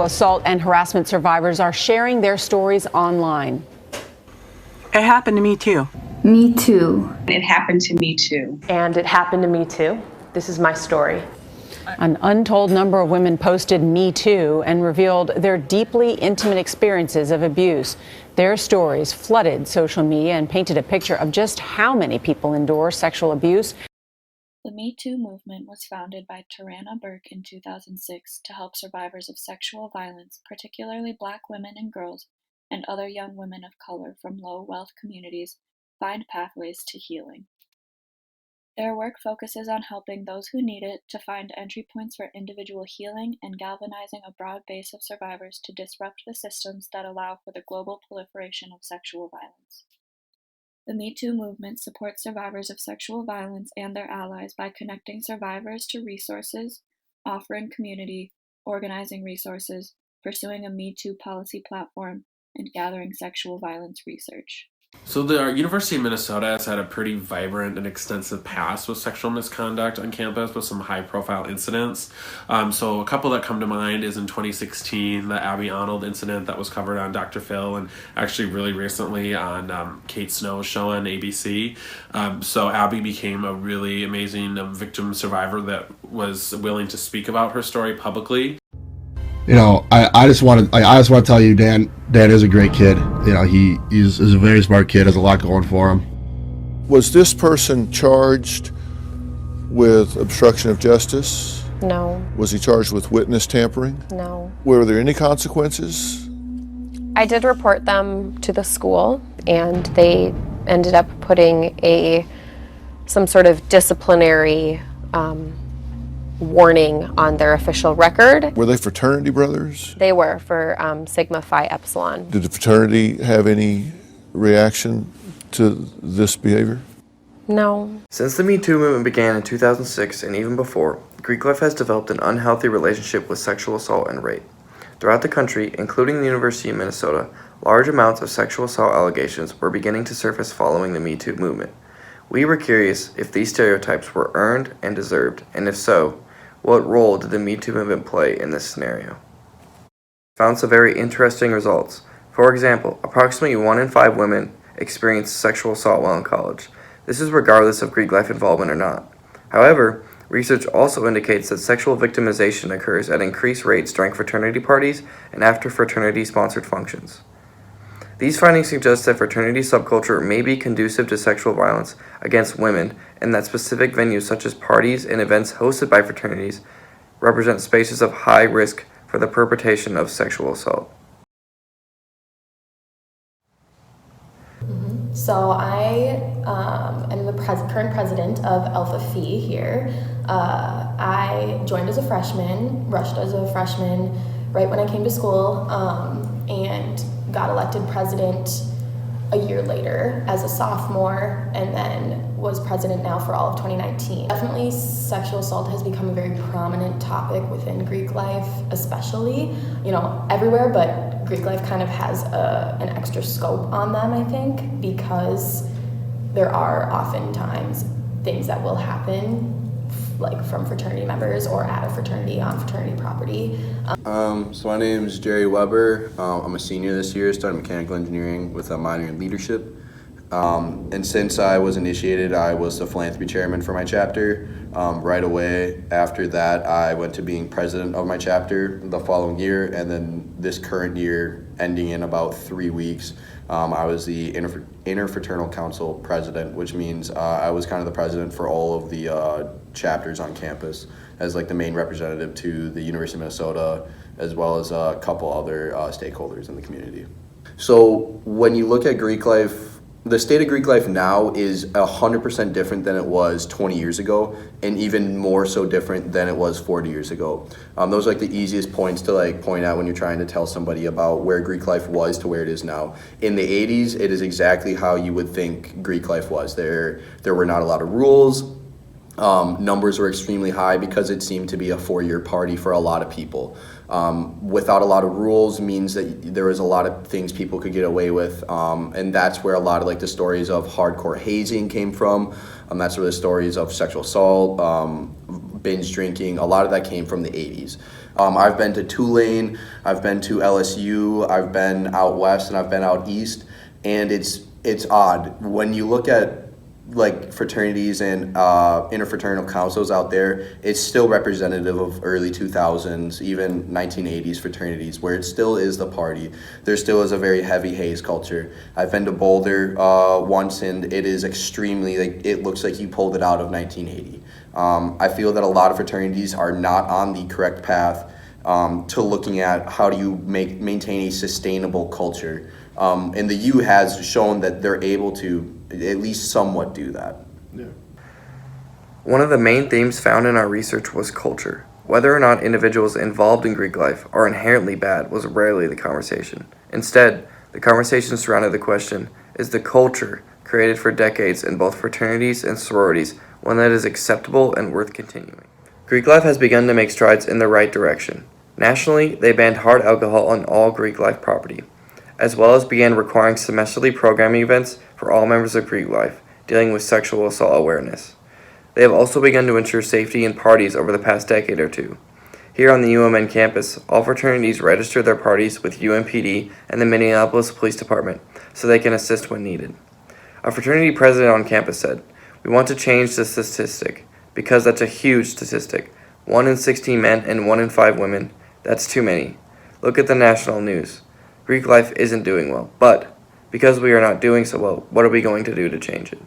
Assault and harassment survivors are sharing their stories online. It happened to me too. Me too. It happened to me too. And it happened to me too. This is my story. An untold number of women posted Me Too and revealed their deeply intimate experiences of abuse. Their stories flooded social media and painted a picture of just how many people endure sexual abuse. The Me Too movement was founded by Tarana Burke in 2006 to help survivors of sexual violence, particularly Black women and girls, and other young women of color from low-wealth communities, find pathways to healing. Their work focuses on helping those who need it to find entry points for individual healing and galvanizing a broad base of survivors to disrupt the systems that allow for the global proliferation of sexual violence. The Me Too movement supports survivors of sexual violence and their allies by connecting survivors to resources, offering community, organizing resources, pursuing a Me Too policy platform, and gathering sexual violence research. So the University of Minnesota has had a pretty vibrant and extensive past with sexual misconduct on campus with some high-profile incidents. So a couple that come to mind is in 2016, the Abby Arnold incident that was covered on Dr. Phil and actually really recently on Kate Snow's show on ABC. So Abby became a really amazing victim survivor that was willing to speak about her story publicly. You know, I just want to tell you, Dan is a great kid. You know, he's a very smart kid, has a lot going for him. Was this person charged with obstruction of justice? No. Was he charged with witness tampering? No. Were there any consequences? I did report them to the school, and they ended up putting some sort of disciplinary warning on their official record. Were they fraternity brothers? They were for Sigma Phi Epsilon. Did the fraternity have any reaction to this behavior? No. Since the Me Too movement began in 2006 and even before, Greek life has developed an unhealthy relationship with sexual assault and rape. Throughout the country, including the University of Minnesota, large amounts of sexual assault allegations were beginning to surface following the Me Too movement. We were curious if these stereotypes were earned and deserved, and if so, what role did the Me Too movement play in this scenario? Found some very interesting results. For example, approximately 1 in 5 women experience sexual assault while in college. This is regardless of Greek life involvement or not. However, research also indicates that sexual victimization occurs at increased rates during fraternity parties and after fraternity-sponsored functions. These findings suggest that fraternity subculture may be conducive to sexual violence against women, and that specific venues such as parties and events hosted by fraternities represent spaces of high risk for the perpetration of sexual assault. So I am the current president of Alpha Phi here. I joined as a freshman, rushed as a freshman right when I came to school, and got elected president a year later as a sophomore, and then was president now for all of 2019. Definitely sexual assault has become a very prominent topic within Greek life, especially, everywhere, but Greek life kind of has an extra scope on them, I think, because there are oftentimes things that will happen like from fraternity members or at a fraternity on fraternity property. So my name is Jerry Weber. I'm a senior this year, starting mechanical engineering with a minor in leadership. And since I was initiated, I was the philanthropy chairman for my chapter. Right away after that, I went to being president of my chapter the following year, and then this current year, ending in about 3 weeks, I was the Interfraternal Council president, which means I was kind of the president for all of the chapters on campus as like the main representative to the University of Minnesota, as well as a couple other stakeholders in the community. So when you look at Greek life, the state of Greek life now is 100% different than it was 20 years ago, and even more so different than it was 40 years ago. Those are like the easiest points to point out when you're trying to tell somebody about where Greek life was to where it is now. In the 80s, it is exactly how you would think Greek life was. There were not a lot of rules. Numbers were extremely high because it seemed to be a 4-year party for a lot of people. Without a lot of rules means that there was a lot of things people could get away with, and that's where a lot of the stories of hardcore hazing came from. That's where the stories of sexual assault, binge drinking, a lot of that came from the 80s. I've been to Tulane, I've been to LSU, I've been out west, and I've been out east, and it's odd. When you look at like fraternities and interfraternal councils out there, it's still representative of early 2000s, even 1980s fraternities, where it still is the party. There still is a very heavy haze culture. I've been to Boulder once, and it is extremely, like, it looks like you pulled it out of 1980. I feel that a lot of fraternities are not on the correct path to looking at how do you maintain a sustainable culture. And the U has shown that they're able to at least somewhat do that. Yeah. One of the main themes found in our research was culture. Whether or not individuals involved in Greek life are inherently bad was rarely the conversation. Instead, the conversation surrounded the question, is the culture created for decades in both fraternities and sororities one that is acceptable and worth continuing? Greek life has begun to make strides in the right direction. Nationally, they banned hard alcohol on all Greek life property, as well as began requiring semesterly programming events for all members of Greek life, dealing with sexual assault awareness. They have also begun to ensure safety in parties over the past decade or two. Here on the UMN campus, all fraternities register their parties with UMPD and the Minneapolis Police Department so they can assist when needed. A fraternity president on campus said, "We want to change the statistic because that's a huge statistic. 1 in 16 men and 1 in 5 women. That's too many. Look at the national news. Greek life isn't doing well, but because we are not doing so well, what are we going to do to change it?"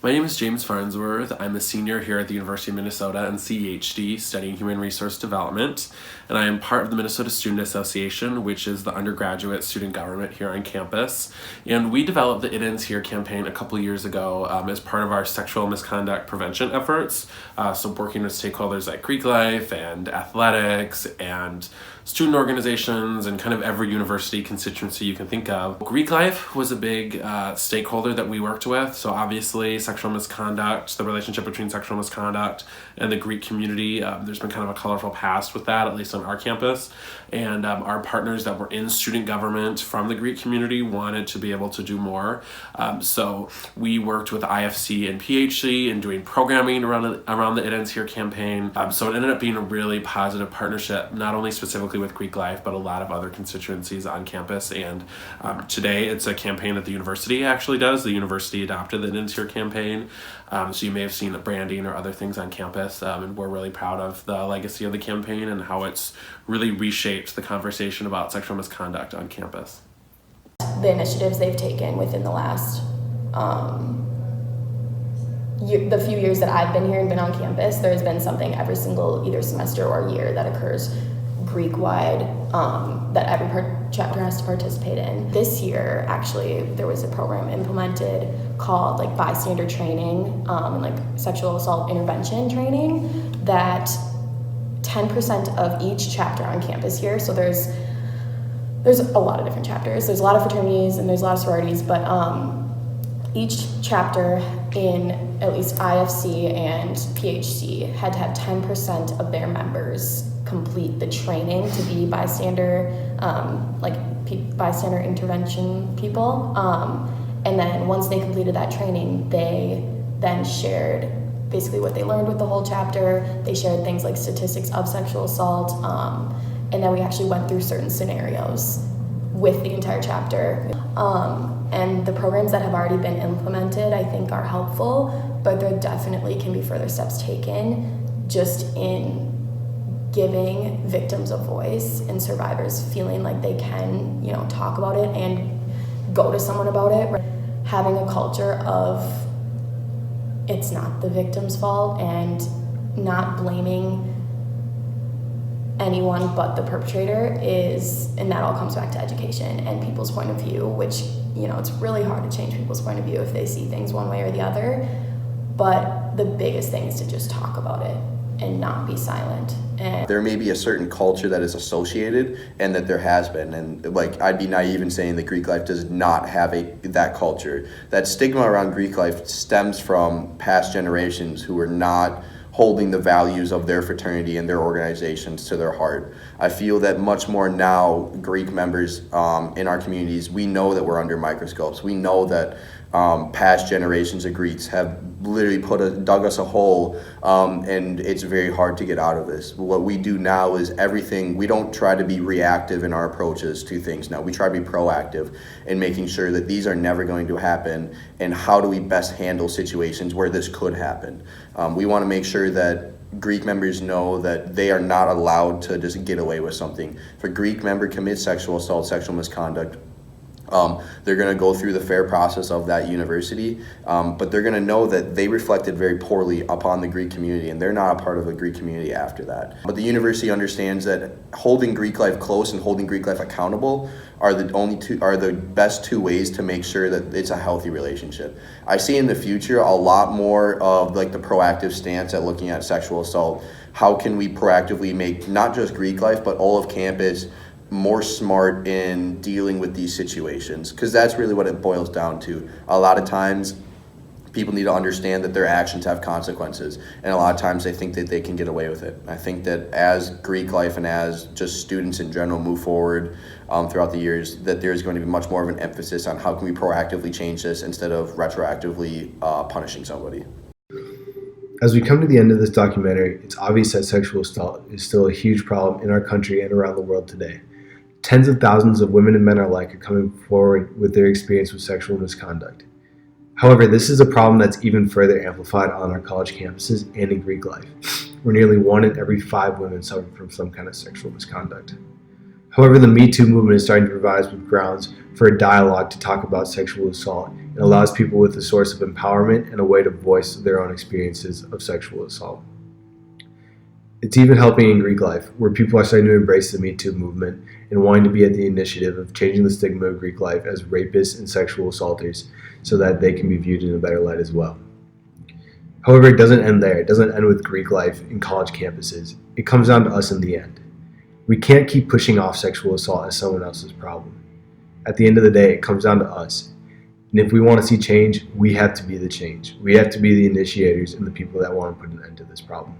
My name is James Farnsworth. I'm a senior here at the University of Minnesota and CEHD studying human resource development, and I am part of the Minnesota Student Association, which is the undergraduate student government here on campus. And we developed the It Ends Here campaign a couple years ago as part of our sexual misconduct prevention efforts. So working with stakeholders like Greek life and athletics and student organizations and kind of every university constituency you can think of. Greek life was a big stakeholder that we worked with. So obviously sexual misconduct, the relationship between sexual misconduct and the Greek community, there's been kind of a colorful past with that, at least on our campus. And our partners that were in student government from the Greek community wanted to be able to do more. So we worked with IFC and PHC in doing programming around the It Ends Here campaign. So it ended up being a really positive partnership, not only specifically with Greek life, but a lot of other constituencies on campus. And today it's a campaign that the university actually does. The university adopted the It Ends Here campaign. So you may have seen the branding or other things on campus. And we're really proud of the legacy of the campaign and how it's really reshaped the conversation about sexual misconduct on campus. The initiatives they've taken within the last the few years that I've been here and been on campus, there's been something every single either semester or year that occurs Greek-wide that every chapter has to participate in. This year, actually, there was a program implemented called like bystander training and like sexual assault intervention training that 10% of each chapter on campus here, so there's a lot of different chapters. There's a lot of fraternities and there's a lot of sororities, but each chapter in at least IFC and PHC had to have 10% of their members complete the training to be bystander, bystander intervention people. And then once they completed that training, they then shared basically what they learned with the whole chapter. They shared things like statistics of sexual assault. And then we actually went through certain scenarios with the entire chapter. And the programs that have already been implemented, I think, are helpful, but there definitely can be further steps taken just in giving victims a voice and survivors feeling like they can, talk about it and go to someone about it. Having a culture of it's not the victim's fault and not blaming anyone but the perpetrator and that all comes back to education and people's point of view, which, it's really hard to change people's point of view if they see things one way or the other. But the biggest thing is to just talk about it and not be silent. And there may be a certain culture that is associated, and that there has been, and I'd be naive in saying that Greek life does not have that culture. That stigma around Greek life stems from past generations who were not holding the values of their fraternity and their organizations to their heart. I feel that much more now, Greek members in our communities, we know that we're under microscopes. We know that past generations of Greeks have literally dug us a hole, and it's very hard to get out of this. What we do now is everything. We don't try to be reactive in our approaches to things now. We try to be proactive in making sure that these are never going to happen, and how do we best handle situations where this could happen. We want to make sure that Greek members know that they are not allowed to just get away with something. If a Greek member commits sexual assault, sexual misconduct, they're going to go through the fair process of that university, but they're going to know that they reflected very poorly upon the Greek community, and they're not a part of the Greek community after that. But the university understands that holding Greek life close and holding Greek life accountable are the best two ways to make sure that it's a healthy relationship. I see in the future a lot more of like the proactive stance at looking at sexual assault. How can we proactively make not just Greek life, but all of campus more smart in dealing with these situations? Because that's really what it boils down to. A lot of times people need to understand that their actions have consequences, and a lot of times they think that they can get away with it. I think that as Greek life and as just students in general move forward throughout the years, that there's going to be much more of an emphasis on how can we proactively change this instead of retroactively punishing somebody. As we come to the end of this documentary, it's obvious that sexual assault is still a huge problem in our country and around the world today. Tens of thousands of women and men alike are coming forward with their experience with sexual misconduct. However, this is a problem that's even further amplified on our college campuses and in Greek life, where nearly 1 in every 5 women suffer from some kind of sexual misconduct. However, the Me Too movement is starting to provide us with grounds for a dialogue to talk about sexual assault and allows people with a source of empowerment and a way to voice their own experiences of sexual assault. It's even helping in Greek life, where people are starting to embrace the Me Too movement and wanting to be at the initiative of changing the stigma of Greek life as rapists and sexual assaulters so that they can be viewed in a better light as well. However, it doesn't end there. It doesn't end with Greek life in college campuses. It comes down to us in the end. We can't keep pushing off sexual assault as someone else's problem. At the end of the day, it comes down to us. And if we want to see change, we have to be the change. We have to be the initiators and the people that want to put an end to this problem.